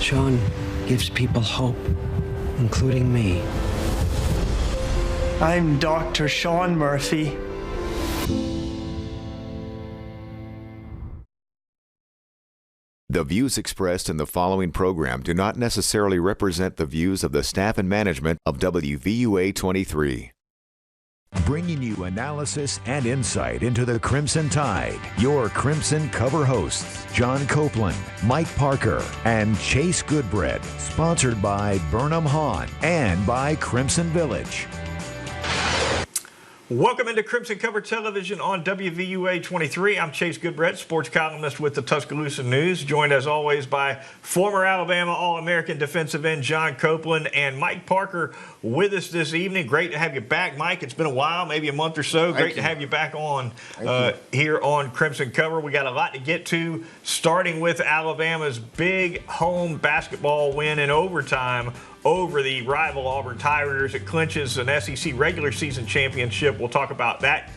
Sean gives people hope, including me. I'm Dr. Sean Murphy. The views expressed in the following program do not necessarily represent the views of the staff and management of WVUA 23. Bringing you analysis and insight into the Crimson Tide. Your Crimson cover hosts, John Copeland, Mike Parker, and Chase Goodbread. Sponsored by Burnham Hahn and by Crimson Village. Welcome into Crimson Cover Television on WVUA 23. I'm Chase Goodbread, sports columnist with the Tuscaloosa News, joined as always by former Alabama All-American defensive end John Copeland and Mike Parker with us this evening. Great to have you back, Mike. It's been a while, maybe a month or so. Great to have you back on here on Crimson Cover. We got a lot to get to, starting with Alabama's big home basketball win in overtime over the rival Auburn Tigers. It clinches an SEC regular season championship. We'll talk about that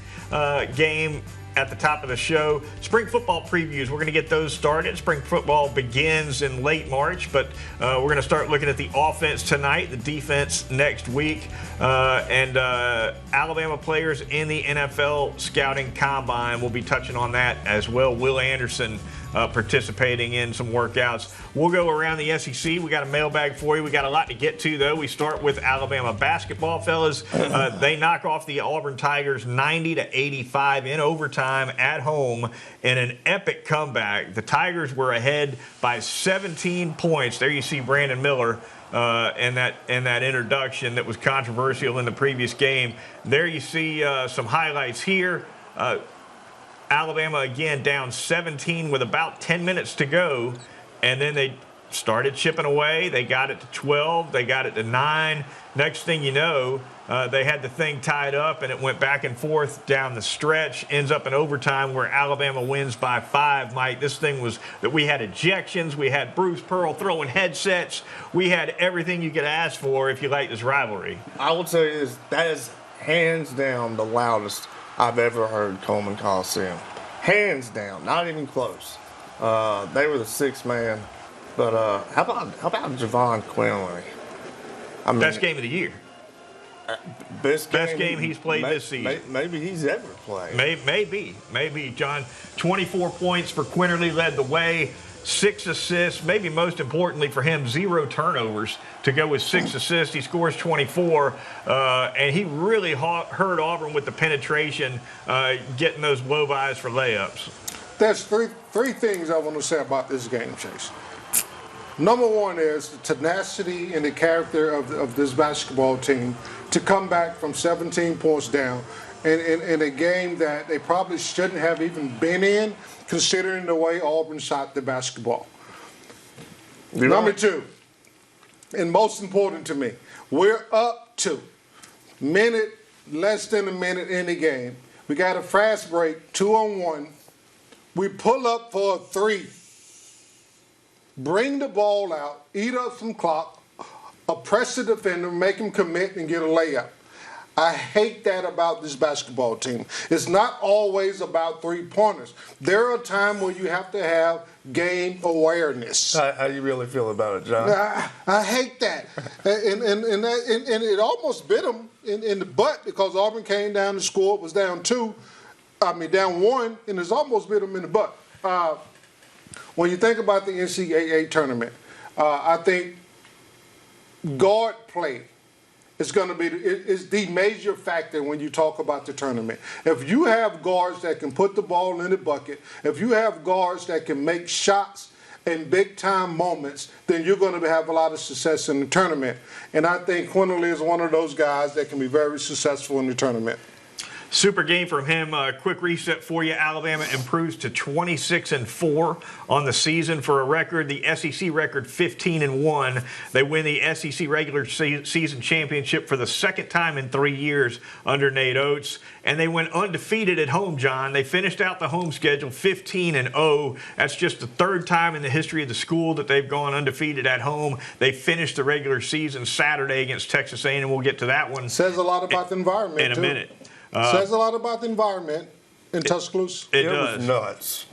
game at the top of the show. Spring football previews, we're going to get those started. Spring football begins in late March, but we're going to start looking at the offense tonight, the defense next week, and Alabama players in the NFL Scouting Combine. We'll be touching on that as well. Will Anderson participating in some workouts. We'll go around the SEC. We got a mailbag for you. We got a lot to get to, though. We start with Alabama basketball, fellas. They knock off the Auburn Tigers 90-85 in overtime at home in an epic comeback. The Tigers were ahead by 17 points. There you see Brandon Miller in that introduction that was controversial in the previous game. There you see some highlights here. Alabama, again, down 17 with about 10 minutes to go, and then they started chipping away. They got it to 12. They got it to 9. Next thing you know, they had the thing tied up, and it went back and forth down the stretch, ends up in overtime where Alabama wins by 5, Mike. This thing was that we had ejections. We had Bruce Pearl throwing headsets. We had everything you could ask for if you like this rivalry. I will tell you this, that is hands down the loudest I've ever heard Coleman Coliseum. Hands down, not even close. They were the sixth man. But how about Javon Quinley? I mean, best game of the year. Best game he's played this season. Maybe he's ever played. Maybe, John. 24 points for Quinley, led the way. 6 assists, maybe most importantly for him, 0 turnovers to go with 6 assists. He scores 24, and he really hurt Auburn with the penetration, getting those low buys for layups. There's three things I want to say about this game, Chase. Number one is the tenacity and the character of this basketball team to come back from 17 points down in a game that they probably shouldn't have even been in, considering the way Auburn shot the basketball. Number two, and most important to me, we're up to less than a minute in the game. We got a fast break, 2-on-1. We pull up for a 3. Bring the ball out, eat up some clock, oppress the defender, make him commit and get a layup. I hate that about this basketball team. It's not always about three-pointers. There are times where you have to have game awareness. How do you really feel about it, John? I hate that. and it almost bit them in the butt because Auburn came down and scored, was down 1, and it's almost bit them in the butt. When you think about the NCAA tournament, I think guard play is going to be the major factor when you talk about the tournament. If you have guards that can put the ball in the bucket, if you have guards that can make shots in big-time moments, then you're going to have a lot of success in the tournament. And I think Quinley is one of those guys that can be very successful in the tournament. Super game from him. Quick reset for you. Alabama improves to 26-4 on the season for a record. The SEC record 15-1. They win the SEC regular season championship for the second time in 3 years under Nate Oates. And they went undefeated at home, John. They finished out the home schedule 15-0. That's just the third time in the history of the school that they've gone undefeated at home. They finished the regular season Saturday against Texas A&M. We'll get to that one. Says a lot about the environment, in a minute. Says a lot about the environment in Tuscaloosa. It does. Was nuts.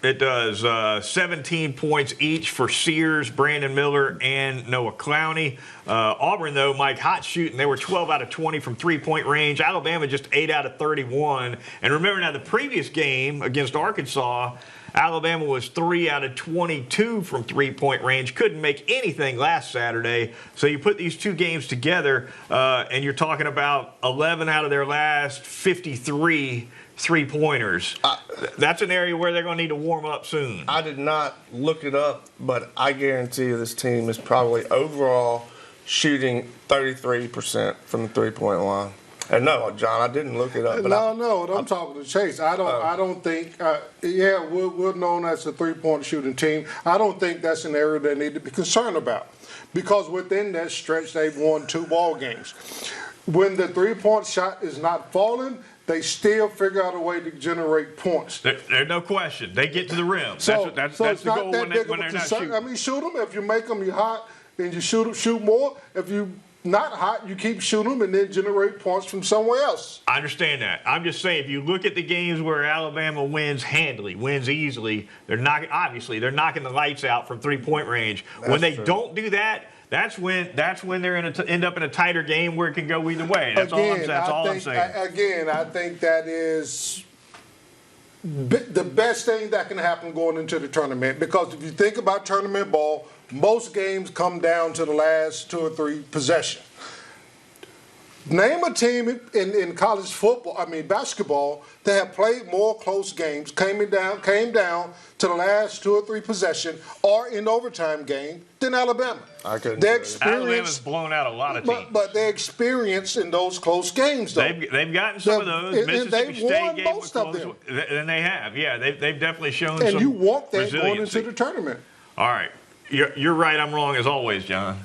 It does. 17 points each for Sears, Brandon Miller, and Noah Clowney. Auburn, though, Mike, hot shooting. They were 12 out of 20 from three-point range. Alabama just 8 out of 31. And remember now, the previous game against Arkansas, Alabama was 3 out of 22 from three-point range. Couldn't make anything last Saturday. So you put these two games together, and you're talking about 11 out of their last 53 three-pointers. That's an area where they're going to need to warm up soon. I did not look it up, but I guarantee you this team is probably overall shooting 33% from the three-point line. And no, John, I didn't look it up. But I'm talking to Chase. I don't think. We're known as a three-point shooting team. I don't think that's an area they need to be concerned about, because within that stretch they've won 2 ball games. When the three-point shot is not falling, they still figure out a way to generate points. There's no question. They get to the rim. So that's it's the not goal that big when of a they're not concern. shooting. I mean, shoot them. If you make them, you're hot, and you shoot more. If you not hot, you keep shooting them and then generate points from somewhere else. I understand that. I'm just saying, if you look at the games where Alabama wins handily, wins easily, they're knocking the lights out from three-point range. When they don't do that, that's when they're going to end up in a tighter game where it can go either way. That's all I'm saying. Again, I think that is the best thing that can happen going into the tournament, because if you think about tournament ball, most games come down to the last 2 or 3 possessions. Name a team in college basketball that have played more close games, came down to the last 2 or 3 possessions, or in overtime game than Alabama. Alabama's blown out a lot of teams, but their experience in those close games, though, they've gotten some of those. Mississippi State game was close, and they have. Yeah, they've definitely shown some. And you want that going resiliency. into the tournament. All right, you're right. I'm wrong as always, John.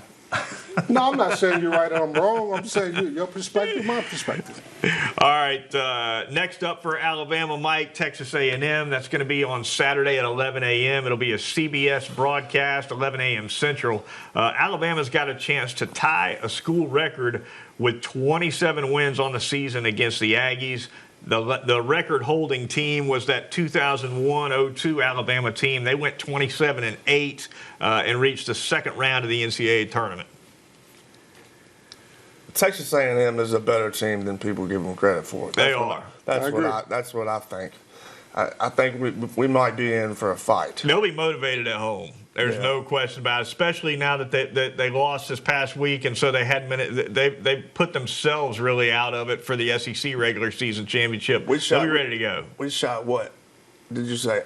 No, I'm not saying you're right or I'm wrong. I'm saying your perspective, my perspective. All right, next up for Alabama, Mike, Texas A&M. That's going to be on Saturday at 11 a.m. It'll be a CBS broadcast, 11 a.m. Central. Alabama's got a chance to tie a school record with 27 wins on the season against the Aggies. The record-holding team was that 2001-02 Alabama team. They went 27-8 and reached the second round of the NCAA tournament. Texas A&M is a better team than people give them credit for. That's what I think. I think we might be in for a fight. They'll be motivated at home. There's no question about it, especially now that they lost this past week, and so they put themselves really out of it for the SEC regular season championship. They'll be ready to go. We shot what? Did you say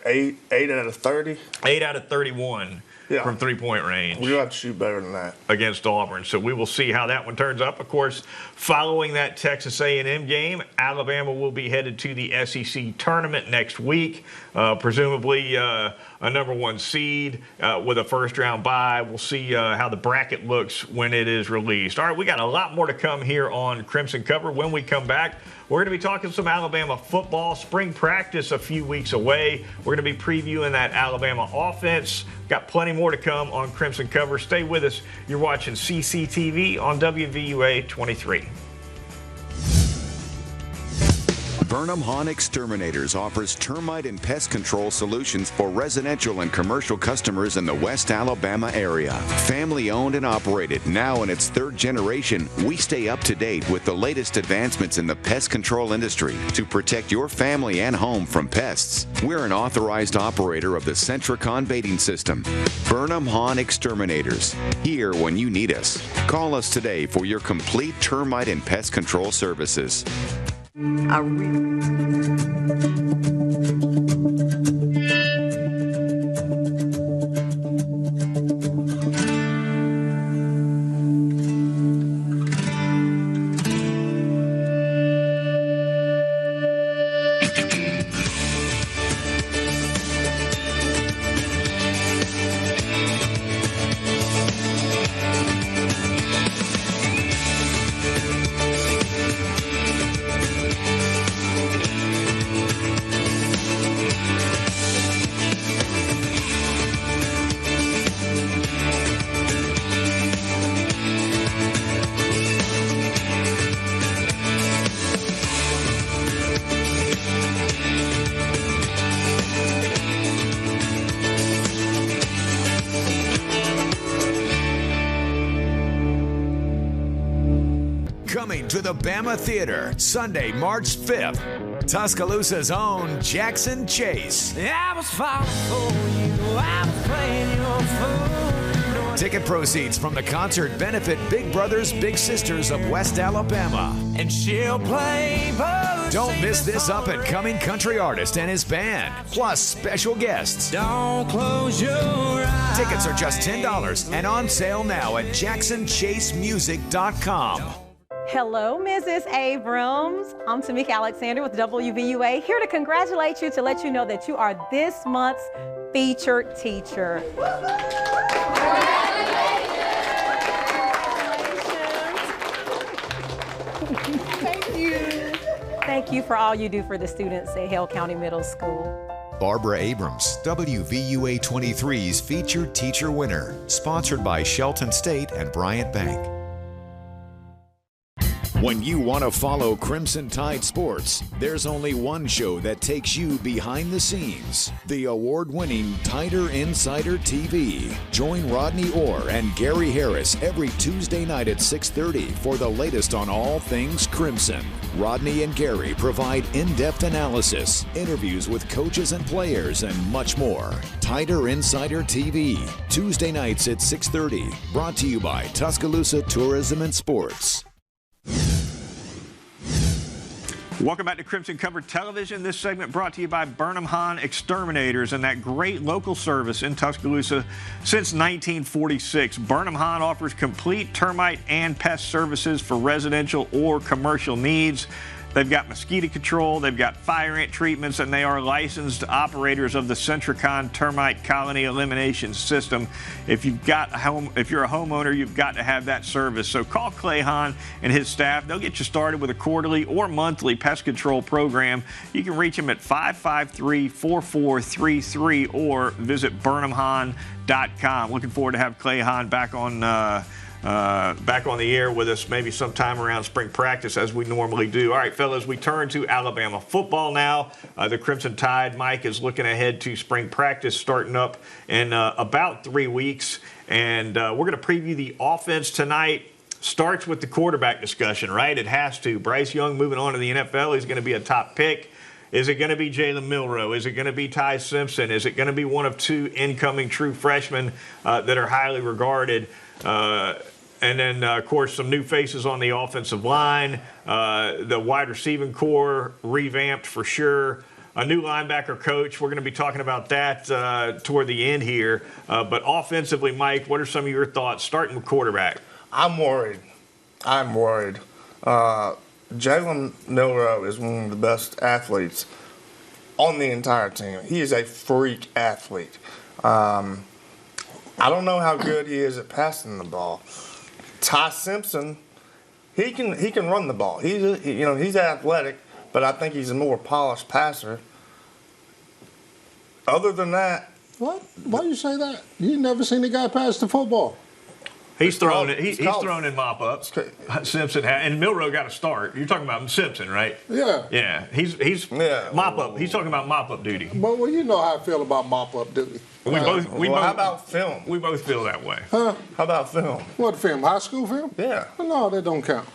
8 out of 30? 8 out of 31 from three-point range. We'll have to shoot better than that against Auburn. So we will see how that one turns up. Of course, following that Texas A&M game, Alabama will be headed to the SEC tournament next week, presumably a number 1 seed with a first-round bye. We'll see how the bracket looks when it is released. All right, we got a lot more to come here on Crimson Cover. When we come back, we're going to be talking some Alabama football. Spring practice a few weeks away. We're going to be previewing that Alabama offense. Got plenty more to come on Crimson Cover. Stay with us. You're watching CCTV on WVUA 23. Burnham Hahn Exterminators offers termite and pest control solutions for residential and commercial customers in the West Alabama area. Family owned and operated, now in its 3rd generation, we stay up to date with the latest advancements in the pest control industry to protect your family and home from pests. We're an authorized operator of the Centricon baiting system. Burnham Hahn Exterminators, here when you need us. Call us today for your complete termite and pest control services. Coming to the Bama Theater, Sunday, March 5th. Tuscaloosa's own Jackson Chase. I was falling for you, I was playing your fool. Ticket proceeds from the concert benefit Big Brothers Big Sisters of West Alabama. And she'll play both. Don't miss this up-and-coming country artist and his band, plus special guests. Don't close your eyes. Tickets are just $10 and on sale now at jacksonchasemusic.com. Hello, Mrs. Abrams. I'm Tamika Alexander with WVUA, here to congratulate you to let you know that you are this month's featured teacher. Thank you. Thank you for all you do for the students at Hale County Middle School. Barbara Abrams, WVUA 23's featured teacher winner, sponsored by Shelton State and Bryant Bank. When you want to follow Crimson Tide sports, there's only one show that takes you behind the scenes. The award-winning Tider Insider TV. Join Rodney Orr and Gary Harris every Tuesday night at 6:30 for the latest on all things Crimson. Rodney and Gary provide in-depth analysis, interviews with coaches and players, and much more. Tider Insider TV, Tuesday nights at 6:30. Brought to you by Tuscaloosa Tourism and Sports. Welcome back to Crimson Covered Television. This segment brought to you by Burnham Hahn Exterminators and that great local service in Tuscaloosa since 1946. Burnham Hahn offers complete termite and pest services for residential or commercial needs. They've got mosquito control, they've got fire ant treatments, and they are licensed operators of the Centricon Termite Colony Elimination System. If you're a homeowner, you've got to have that service. So call Clay Hahn and his staff. They'll get you started with a quarterly or monthly pest control program. You can reach them at 553-4433 or visit BurnhamHahn.com. Looking forward to have Clay Hahn back on the air with us maybe sometime around spring practice as we normally do. All right, fellas, we turn to Alabama football now. The Crimson Tide, Mike, is looking ahead to spring practice starting up in about 3 weeks. And we're going to preview the offense tonight. Starts with the quarterback discussion, right? It has to. Bryce Young moving on to the NFL. He's going to be a top pick. Is it going to be Jalen Milroe? Is it going to be Ty Simpson? Is it going to be one of two incoming true freshmen that are highly regarded? And then, of course, some new faces on the offensive line. The wide receiving core revamped for sure. A new linebacker coach. We're going to be talking about that toward the end here. But offensively, Mike, what are some of your thoughts, starting with quarterback? I'm worried. Jalen Milroe is one of the best athletes on the entire team. He is a freak athlete. I don't know how good he is at passing the ball. Ty Simpson, he can run the ball. He's athletic, but I think he's a more polished passer. Other than that, What? Why you say that? You never seen the guy pass the football. He's thrown in mop-ups. Simpson and Milroe got a start. You're talking about Simpson, right? Yeah. Yeah. He's mop-up. He's talking about mop-up duty. Well, you know how I feel about mop-up duty. how about film? We both feel that way. Huh? How about film? What film? High school film? Yeah. No, that don't count.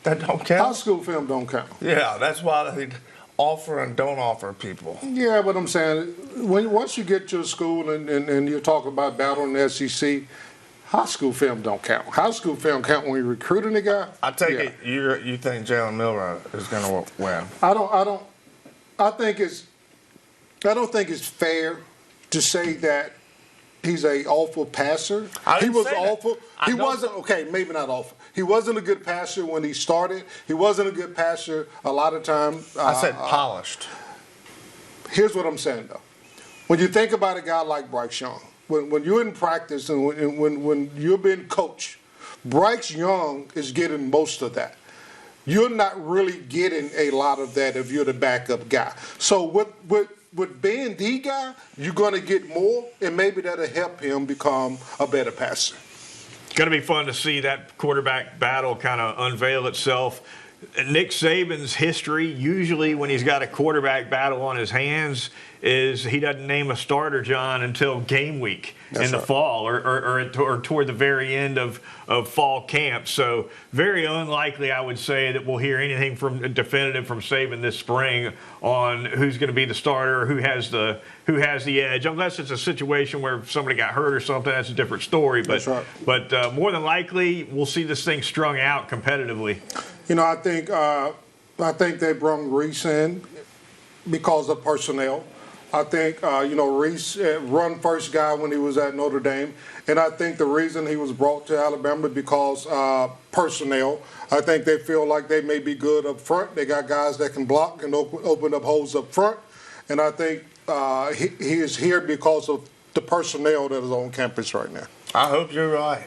That don't count? High school film don't count. Yeah, that's why they offer and don't offer people. Yeah, but I'm saying, once you get to a school and you talk about battling the SEC, high school film don't count. High school film count when you're recruiting a guy. I take it you think Jalen Milroe is going to win. I don't think it's fair to say that he's an awful passer. He was awful. He wasn't okay. Maybe not awful. He wasn't a good passer when he started. He wasn't a good passer a lot of times. I said polished. Here's what I'm saying though. When you think about a guy like Bryce Young, when you're in practice and when you're being coached, Bryce Young is getting most of that. You're not really getting a lot of that if you're the backup guy. So with being the guy, you're going to get more, and maybe that'll help him become a better passer. It's going to be fun to see that quarterback battle kind of unveil itself. Nick Saban's history, usually when he's got a quarterback battle on his hands, is he doesn't name a starter, John, until game week in the fall or toward the very end of fall camp. So very unlikely, I would say, that we'll hear anything definitive from Saban this spring on who's going to be the starter or who has the edge, unless it's a situation where somebody got hurt or something. That's a different story. But but more than likely, we'll see this thing strung out competitively. You know, I think they brought Reese in because of personnel. I think, Reese run first guy when he was at Notre Dame. And I think the reason he was brought to Alabama because personnel. I think they feel like they may be good up front. They got guys that can block and open up holes up front. And I think he is here because of the personnel that is on campus right now. I hope you're right.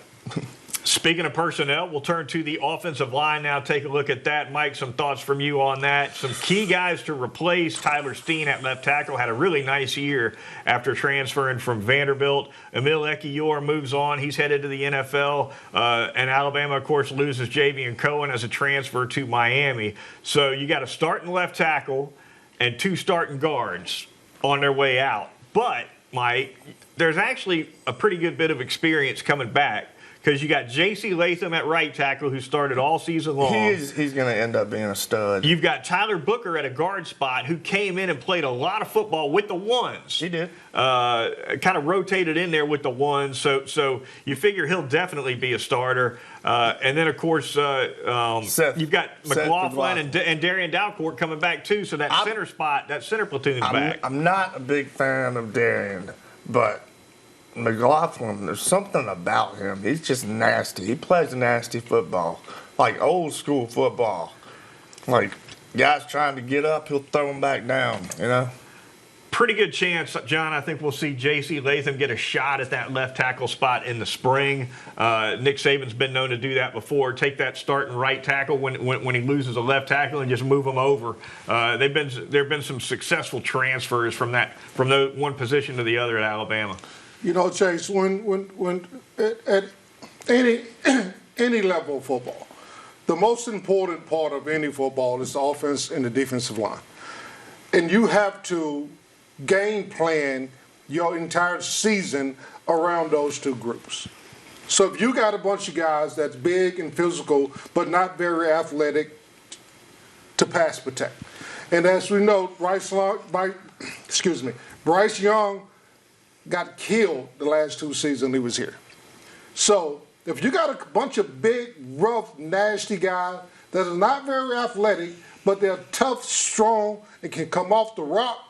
Speaking of personnel, we'll turn to the offensive line now. Take a look at that. Mike, some thoughts from you on that. Some key guys to replace Tyler Steen at left tackle. Had a really nice year after transferring from Vanderbilt. Emil Ekiyor moves on. He's headed to the NFL. And Alabama, of course, loses Javion Cohen as a transfer to Miami. So you got a starting left tackle and 2 starting guards on their way out. But, Mike, there's actually a pretty good bit of experience coming back, because you got J.C. Latham at right tackle, who started all season long. He's going to end up being a stud. You've got Tyler Booker at a guard spot, who came in and played a lot of football with the ones. He did. Kind of rotated in there with the ones. So you figure he'll definitely be a starter. And then, of course, you've got McLaughlin and Darian Dalcourt coming back, too. So that center spot, that center platoon's back. I'm not a big fan of Darian, but McLaughlin, there's something about him. He's just nasty. He plays nasty football, like old school football. Like guys trying to get up, he'll throw them back down, you know? Pretty good chance, John. I think we'll see J.C. Latham get a shot at that left tackle spot in the spring. Nick Saban's been known to do that before. Take that starting right tackle when he loses a left tackle and just move him over. There have been some successful transfers from the one position to the other at Alabama. You know, Chase, when at any level of football, the most important part of any football is the offense and the defensive line. And you have to game plan your entire season around those two groups. So if you got a bunch of guys that's big and physical but not very athletic to pass protect. And as we know, Bryce Young got killed the last 2 seasons he was here. So if you got a bunch of big, rough, nasty guys that are not very athletic, but they're tough, strong, and can come off the rock,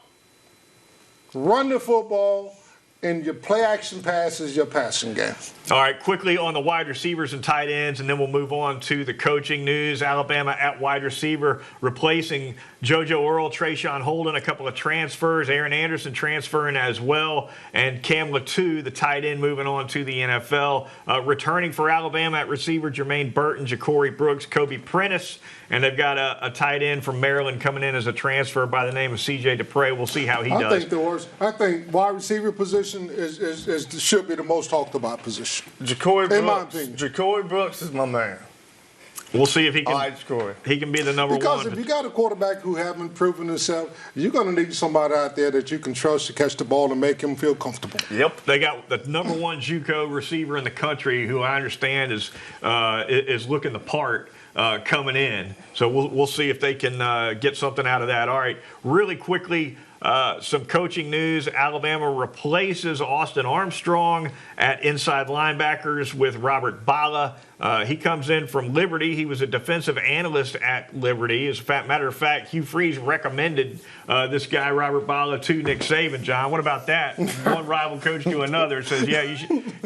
run the football, and your play action pass is your passing game. All right, quickly on the wide receivers and tight ends, and then we'll move on to the coaching news. Alabama at wide receiver replacing JoJo Earl, Trayshawn Holden, a couple of transfers. Aaron Anderson transferring as well, and Cam Latu, the tight end, moving on to the NFL. Returning for Alabama at receiver, Jermaine Burton, Ja'Cory Brooks, Kobe Prentice, and they've got a tight end from Maryland coming in as a transfer by the name of C.J. Dupre. We'll see how he does. I think wide receiver position should be the most talked about position. Ja'Cory Brooks is my man. We'll see if he can. I like Ja'Cory. He can be the number one. Because if you got a quarterback who haven't proven himself, you're going to need somebody out there that you can trust to catch the ball and make him feel comfortable. Yep. They got the number one JUCO receiver in the country, who I understand is looking the part. Coming in. So we'll see if they can get something out of that. All right, really quickly, some coaching news. Alabama replaces Austin Armstrong at inside linebackers with Robert Bala. He comes in from Liberty. He was a defensive analyst at Liberty. As a matter of fact, Hugh Freeze recommended this guy, Robert Bala, to Nick Saban. John, what about that? One rival coach to another says, yeah, you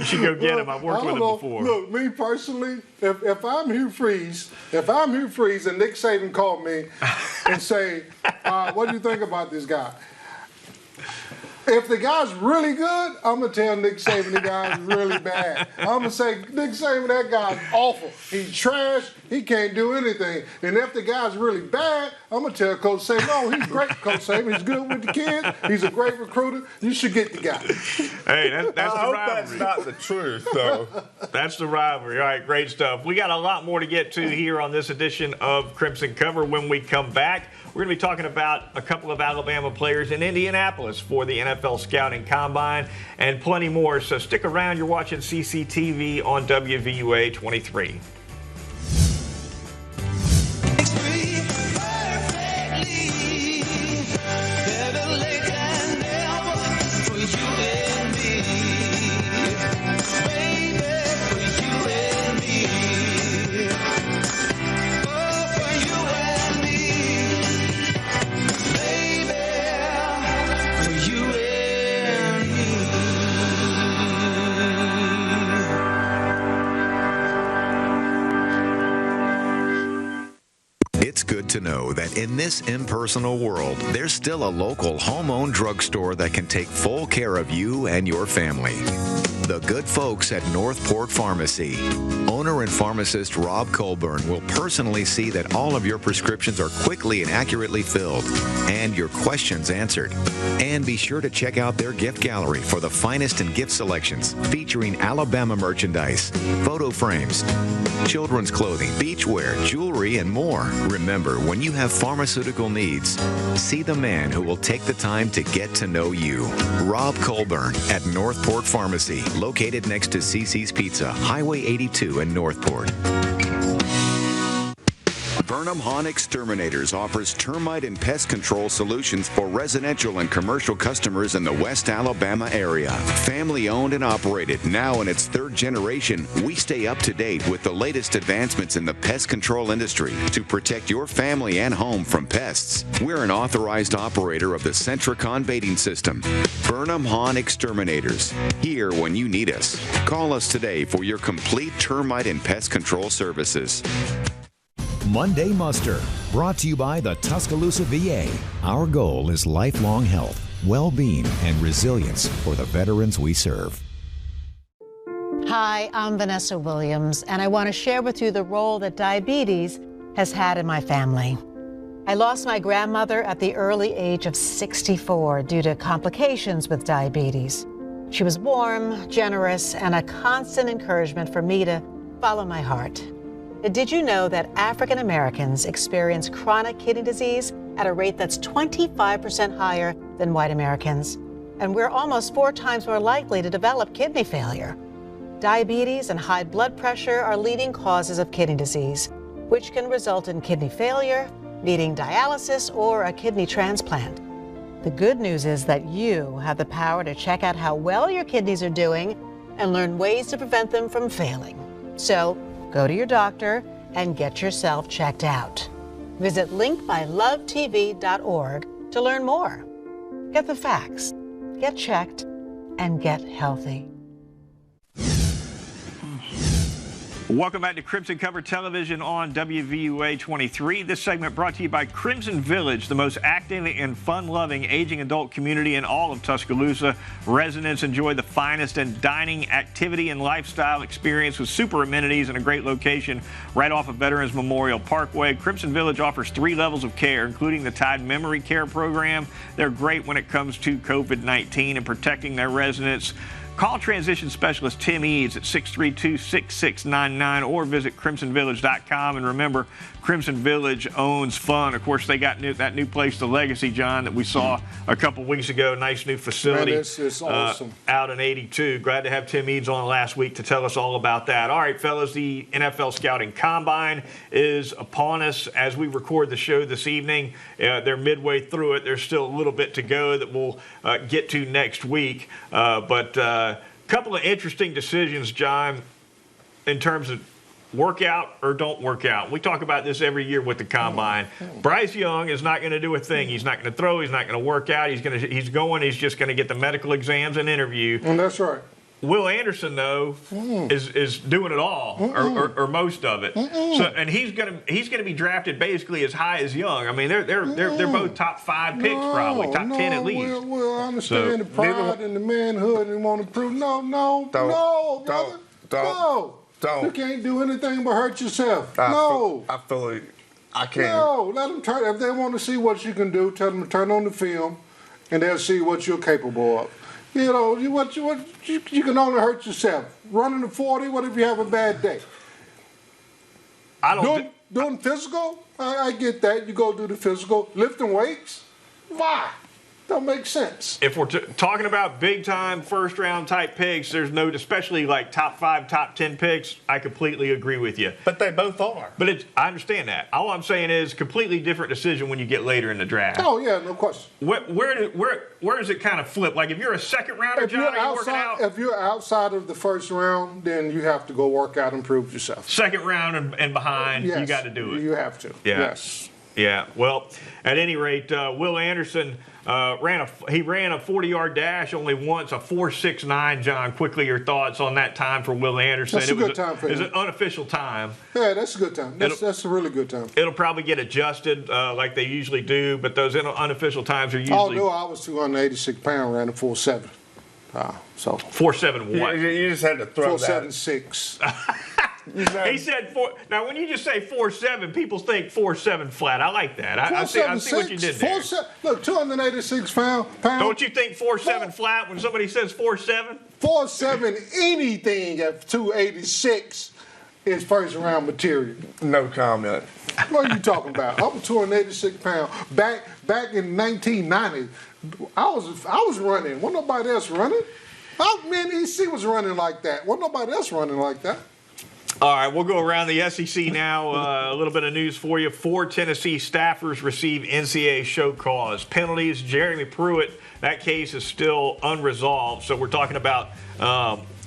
should go get him. I've worked with him before. Look, me personally, if I'm Hugh Freeze and Nick Saban called me and say, what do you think about this guy? If the guy's really good, I'm going to tell Nick Saban the guy's really bad. I'm going to say, Nick Saban, that guy's awful. He's trash. He can't do anything. And if the guy's really bad, I'm going to tell Coach Saban, no, he's great, Coach Saban. He's good with the kids. He's a great recruiter. You should get the guy. Hey, that's the I hope rivalry. that's not the truth, though. That's the rivalry. All right, great stuff. We got a lot more to get to here on this edition of Crimson Cover. When we come back, we're going to be talking about a couple of Alabama players in Indianapolis for the NFL Scouting Combine and plenty more. So stick around. You're watching CCTV on WVUA 23. It's good to know that in this impersonal world, there's still a local home-owned drugstore that can take full care of you and your family. The good folks at Northport Pharmacy. Owner and pharmacist Rob Colburn will personally see that all of your prescriptions are quickly and accurately filled and your questions answered. And be sure to check out their gift gallery for the finest in gift selections featuring Alabama merchandise, photo frames, children's clothing, beachwear, jewelry, and more. Remember, when you have pharmaceutical needs, see the man who will take the time to get to know you. Rob Colburn at Northport Pharmacy, located next to CC's Pizza, Highway 82 in Northport. Burnham Hahn Exterminators offers termite and pest control solutions for residential and commercial customers in the West Alabama area. Family owned and operated, now in its third generation, we stay up to date with the latest advancements in the pest control industry to protect your family and home from pests. We're an authorized operator of the Centricon baiting system. Burnham Hahn Exterminators, here when you need us. Call us today for your complete termite and pest control services. Monday Muster, brought to you by the Tuscaloosa VA. Our goal is lifelong health, well-being, and resilience for the veterans we serve. Hi, I'm Vanessa Williams, and I want to share with you the role that diabetes has had in my family. I lost my grandmother at the early age of 64 due to complications with diabetes. She was warm, generous, and a constant encouragement for me to follow my heart. Did you know that African Americans experience chronic kidney disease at a rate that's 25% higher than white Americans? And we're almost 4 times more likely to develop kidney failure. Diabetes and high blood pressure are leading causes of kidney disease, which can result in kidney failure, needing dialysis, or a kidney transplant. The good news is that you have the power to check out how well your kidneys are doing and learn ways to prevent them from failing. So, go to your doctor and get yourself checked out. Visit linkmylovetv.org to learn more. Get the facts, get checked, and get healthy. Welcome back to Crimson Cover Television on WVUA 23. This segment brought to you by Crimson Village, the most active and fun-loving aging adult community in all of Tuscaloosa. Residents enjoy the finest in dining, activity, and lifestyle experience with super amenities and a great location right off of Veterans Memorial Parkway. Crimson Village offers 3 levels of care, including the Tide Memory Care Program. They're great when it comes to COVID-19 and protecting their residents. Call transition specialist Tim Eads at 632-6699 or visit crimsonvillage.com. And remember, Crimson Village owns fun. Of course, they got that new place, the Legacy, John, that we saw a couple weeks ago. Nice new facility. Man, it's awesome. Out in 82. Glad to have Tim Eads on last week to tell us all about that. All right, fellas, the NFL Scouting Combine is upon us as we record the show this evening. They're midway through it. There's still a little bit to go that we'll get to next week. But a couple of interesting decisions, John, in terms of work out or don't work out. We talk about this every year with the Combine. Bryce Young is not going to do a thing. He's not going to throw. He's not going to work out. He's just going to get the medical exams and interview. And that's right. Will Anderson, though, is doing it all, or most of it. So, and he's gonna be drafted basically as high as Young. I mean, they're both top 5 picks, probably top 10 at least. Well, I understand the pride and the manhood and want to prove. No, brother. Don't. You can't do anything but hurt yourself. I can't. No, let them turn. If they want to see what you can do, tell them to turn on the film, and they'll see what you're capable of. You know, you can only hurt yourself. Running the 40, what if you have a bad day? Doing physical, I get that. You go do the physical. Lifting weights, why? Don't make sense. If we're talking about big-time first-round type picks, there's no, especially like top 5, top 10 picks, I completely agree with you. But they both are. But I understand that. All I'm saying is completely different decision when you get later in the draft. Oh, yeah, no question. Where does it kind of flip? Like if you're a second-rounder, John, are you working out? If you're outside of the first round, then you have to go work out and prove yourself. Second round and behind, yes, you got to do it. You have to. Yeah. Yes. Yeah. Well, at any rate, Will Anderson ran a 40-yard dash only once, a 4.69. John, quickly your thoughts on that time for Will Anderson? That's a good time for him. It was an unofficial time. Yeah, that's a good time. That's a really good time. It'll probably get adjusted like they usually do, but those unofficial times are usually. Although I was 286 pounds, ran a 4.7. So 4.7 what? You just had to throw 4.76. He said 4. Now, when you just say 4.7, people think 4.7 flat. I like that. I see what you did there. Look, 286 pounds. Don't you think 4.7 flat when somebody says 4.7? 4.7 anything at 286 is first round material. No comment. What are you talking about? I'm 286 pounds. Back in 1990, I was running. Wasn't nobody else running. EC was running like that. Wasn't nobody else running like that. All right, we'll go around the SEC now. A little bit of news for you. 4 Tennessee staffers receive NCAA show cause. Penalties, Jeremy Pruitt, that case is still unresolved. So we're talking about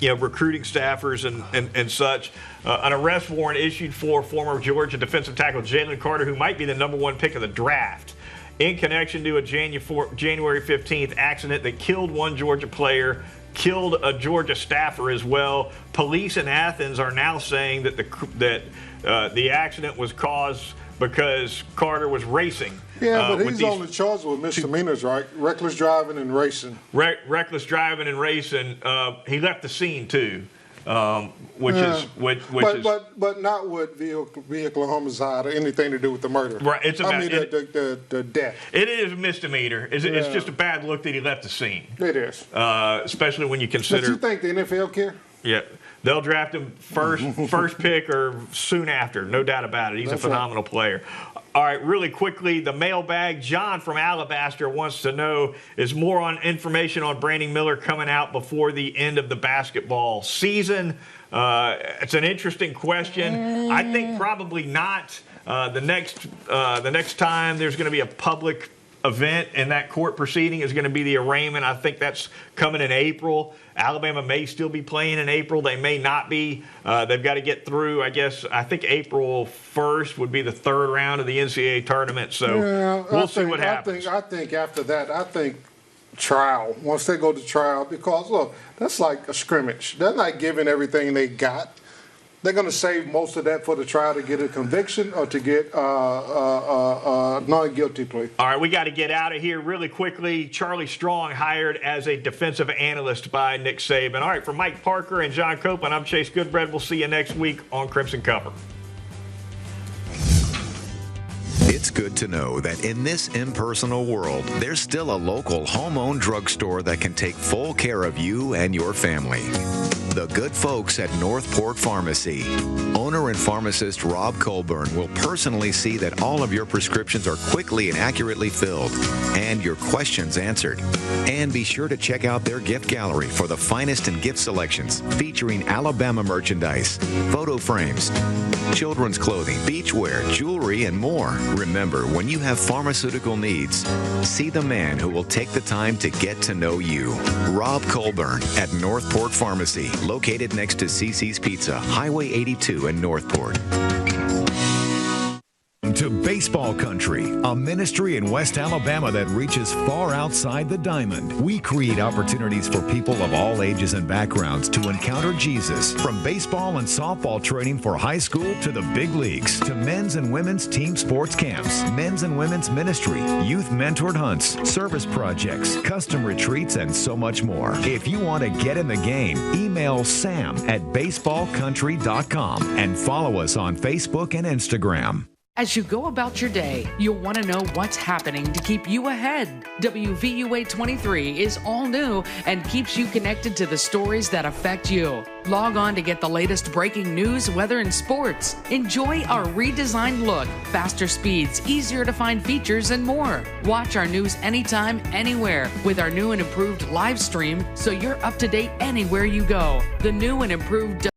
recruiting staffers and such. An arrest warrant issued for former Georgia defensive tackle Jalen Carter, who might be the #1 pick of the draft, in connection to a January 15th accident that killed one Georgia player, killed a Georgia staffer as well. Police in Athens are now saying that the accident was caused because Carter was racing. Yeah, but he's only charged with misdemeanors, right? Reckless driving and racing. Reckless driving and racing. He left the scene too, which is not with vehicle homicide or anything to do with the murder. Right. The death. It is a misdemeanor. It's just a bad look that he left the scene. It is. Especially when you consider. But you think the NFL care? Yeah. They'll draft him first pick or soon after, no doubt about it. He's a phenomenal player. All right, really quickly, the mailbag. John from Alabaster wants to know, is more on information on Brandon Miller coming out before the end of the basketball season? It's an interesting question. I think probably not. The next time there's going to be a public event in that court proceeding is going to be the arraignment. I think that's coming in April. Alabama may still be playing in April. They may not be. They've got to get through, I think April 1st would be the third round of the NCAA tournament. So we'll see what happens. I think after that, trial. Once they go to trial, because, look, that's like a scrimmage. They're not giving everything they got. They're going to save most of that for the trial to get a conviction or to get a non-guilty plea. All right, we got to get out of here really quickly. Charlie Strong hired as a defensive analyst by Nick Saban. All right, for Mike Parker and John Copeland, I'm Chase Goodbread. We'll see you next week on Crimson Cover. It's good to know that in this impersonal world, there's still a local home-owned drugstore that can take full care of you and your family. The good folks at Northport Pharmacy. Owner and pharmacist Rob Colburn will personally see that all of your prescriptions are quickly and accurately filled and your questions answered. And be sure to check out their gift gallery for the finest in gift selections featuring Alabama merchandise, photo frames, children's clothing, beachwear, jewelry, and more. Remember, when you have pharmaceutical needs, see the man who will take the time to get to know you. Rob Colburn at Northport Pharmacy, located next to CC's Pizza, Highway 82 in Northport. Welcome to Baseball Country, a ministry in West Alabama that reaches far outside the diamond. We create opportunities for people of all ages and backgrounds to encounter Jesus. From baseball and softball training for high school to the big leagues, to men's and women's team sports camps, men's and women's ministry, youth mentored hunts, service projects, custom retreats, and so much more. If you want to get in the game, email sam@baseballcountry.com and follow us on Facebook and Instagram. As you go about your day, you'll want to know what's happening to keep you ahead. WVUA 23 is all new and keeps you connected to the stories that affect you. Log on to get the latest breaking news, weather, and sports. Enjoy our redesigned look, faster speeds, easier to find features, and more. Watch our news anytime, anywhere with our new and improved live stream so you're up to date anywhere you go. The new and improved